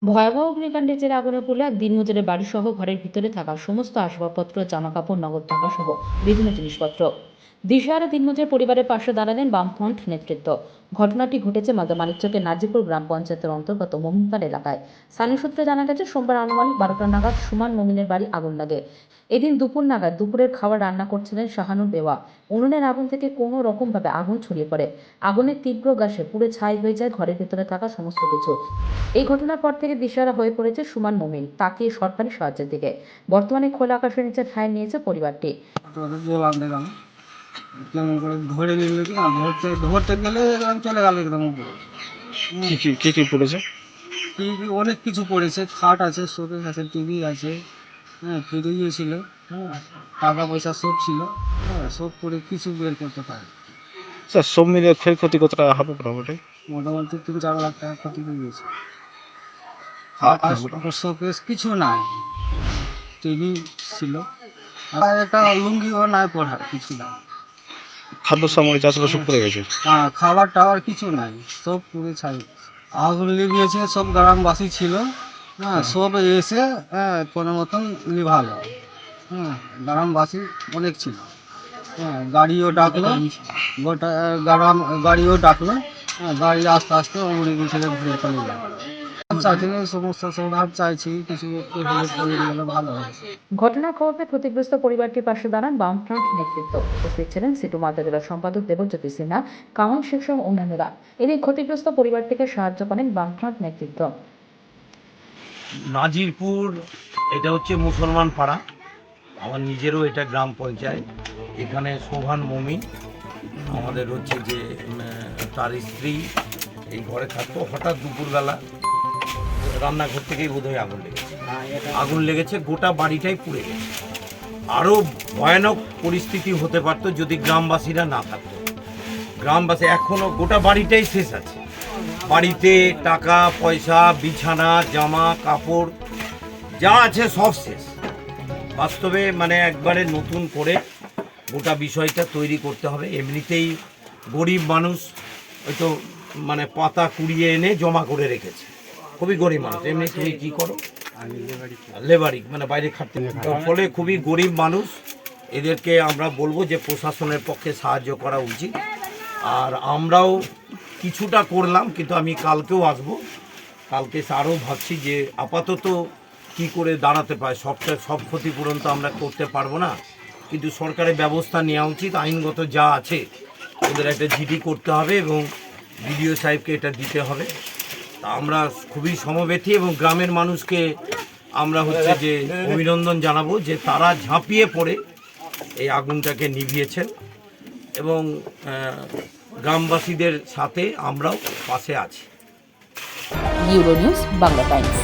ভয়াবহ অগ্নিকাণ্ডের জেরে আগুনের পুড়লো এক দিনমজুরের বাড়িসহ ঘরের ভিতরে থাকা সমস্ত আসবাবপত্র, জামাকাপড়, নগদ টাকা সহ বিভিন্ন জিনিসপত্র। দিশাহারা দিনমজুর পরিবারের পাশে দাঁড়ালেন বামফ্রন্ট নেতৃত্ব। ঘটনাটি ঘটেছে মালদা মানিকচকের নাজিরপুর গ্রাম পঞ্চায়েতের অন্তর্গত মোমিনপাড় এলাকায়। স্থানীয় সূত্রে জানা গেছে, সোমবার আনুমানিক 12টা নাগাদ সুমান মমিনের বাড়ি আগুন লাগে। এদিন দুপুর নাগাদ দুপুরের খাবার রান্না করছিলেন শাহানুর বেওয়া। উনুনের আগুন থেকে কোনো রকমভাবে আগুন ছড়িয়ে পড়ে। আগুনের তীব্র গ্যাসে পুড়ে ছাই হয়ে যায় ঘরের ভেতরে থাকা সমস্ত কিছু। এই ঘটনার পর থেকে দিশেহারা হয়ে পড়েছে সুমান মমিন, তাকে সরকারি সাহায্যের দিকে। বর্তমানে খোলা আকাশের নিচে ঠাঁই নিয়েছে পরিবারটি। কেমন করে ধরে নিল কি না, ধরতে গেলে এরকম চলে গেল একদম উপরে। কি পড়েছে? টিভি অনেক কিছু পড়েছে, খাট আছে, শোকেস আছে, টিভি আছে, হ্যাঁ ফ্রিজ ছিল, হ্যাঁ টাকা পয়সা সব ছিল, হ্যাঁ সব করে কিছু বের করতে পারে। স্যার, সব মিলিয়ে ক্ষয়ক্ষতি কতটা হবে মোটামুটি? মোটামুটি 3-4 লাখ টাকা ক্ষতি হয়ে গেছে। আর শোকেস কিছু নাই, টিভি ছিল, আর একটা লুঙ্গিও নাই, পড়ার কিছু নাই। খাদ্য সামগ্রী চাষবাস সব পড়ে গেছে। হ্যাঁ খাবার টাবার কিছু নাই, সব পুরো ছাই। আগুন লেগেছে, সব গ্রামবাসী ছিল, হ্যাঁ সব এসে হ্যাঁ কোনো মতন নিভালো। হ্যাঁ গ্রামবাসী অনেক ছিল, হ্যাঁ গাড়িও ডাকলো, গোটা গ্রাম গাড়িও ডাকলো, হ্যাঁ গাড়ি আস্তে আস্তে উড়ে গেছে, ঘুরে চলে গেল। চাইছি সমস্যার সমাধান চাইছি, কিছু একটু হলে করে দিলে ভালো হয়। ঘটনার খবর পেয়ে ক্ষতিগ্রস্ত পরিবারটির পাশে দাঁড়ান বামফ্রন্ট নেতৃত্ব। উপস্থিত ছিলেন সিটু মালদা জেলার সম্পাদক দেবজ্যোতি সিনহা, কামাল শেখ সহ অন্যান্যরা। এদিন ক্ষতিগ্রস্ত পরিবারটিকে সাহায্য করেন বামফ্রন্ট নেতৃত্ব। নাজিরপুর এটা হচ্ছে মুসলমান পাড়া, আমার নিজেরও এটা গ্রাম পঞ্চায়েত। এখানে সোভান মমিন আমাদের হচ্ছে যে তার স্ত্রী এই ঘরে থাকতো। হঠাৎ দুপুরবেলা রান্নাঘর থেকেই বোধহয় আগুন লেগেছে, গোটা বাড়িটাই পুড়ে গেছে। আরও ভয়ানক পরিস্থিতি হতে পারত যদি গ্রামবাসীরা না থাকতো। গ্রামবাসী এখনও গোটা বাড়িটাই শেষ আছে। বাড়িতে টাকা পয়সা, বিছানা, জামা কাপড় যা আছে সব শেষ। বাস্তবে মানে একবারে নতুন করে গোটা বিষয়টা তৈরি করতে হবে। এমনিতেই গরিব মানুষ হয়তো মানে পাতা কুড়িয়ে এনে জমা করে রেখেছে, খুবই গরিব মানুষ। এমনি তুমি কী করো, লেবারিং মানে বাইরে খাটতে, ফলে খুবই গরিব মানুষ। এদেরকে আমরা বলবো যে প্রশাসনের পক্ষে সাহায্য করা উচিত। আর আমরাও কিছুটা করলাম, কিন্তু আমি কালকেও আসবো। কালকে আরও ভাবছি যে আপাতত কি করে দাঁড়াতে পারে। সব ক্ষতিপূরণ তো আমরা করতে পারবো না, কিন্তু সরকারের ব্যবস্থা নেওয়া উচিত। আইনগত যা আছে ওদের একটা জিডি করতে হবে এবং বিডিও সাহেবকে এটা দিতে হবে। তা আমরা খুবই সমবেথী এবং গ্রামের মানুষকে আমরা হচ্ছে যে অভিনন্দন জানাবো যে তারা ঝাঁপিয়ে পড়ে এই আগুনটাকে নিভিয়েছেন এবং গ্রামবাসীদের সাথে আমরাও পাশে আছি। Bureau news, Bangla Times.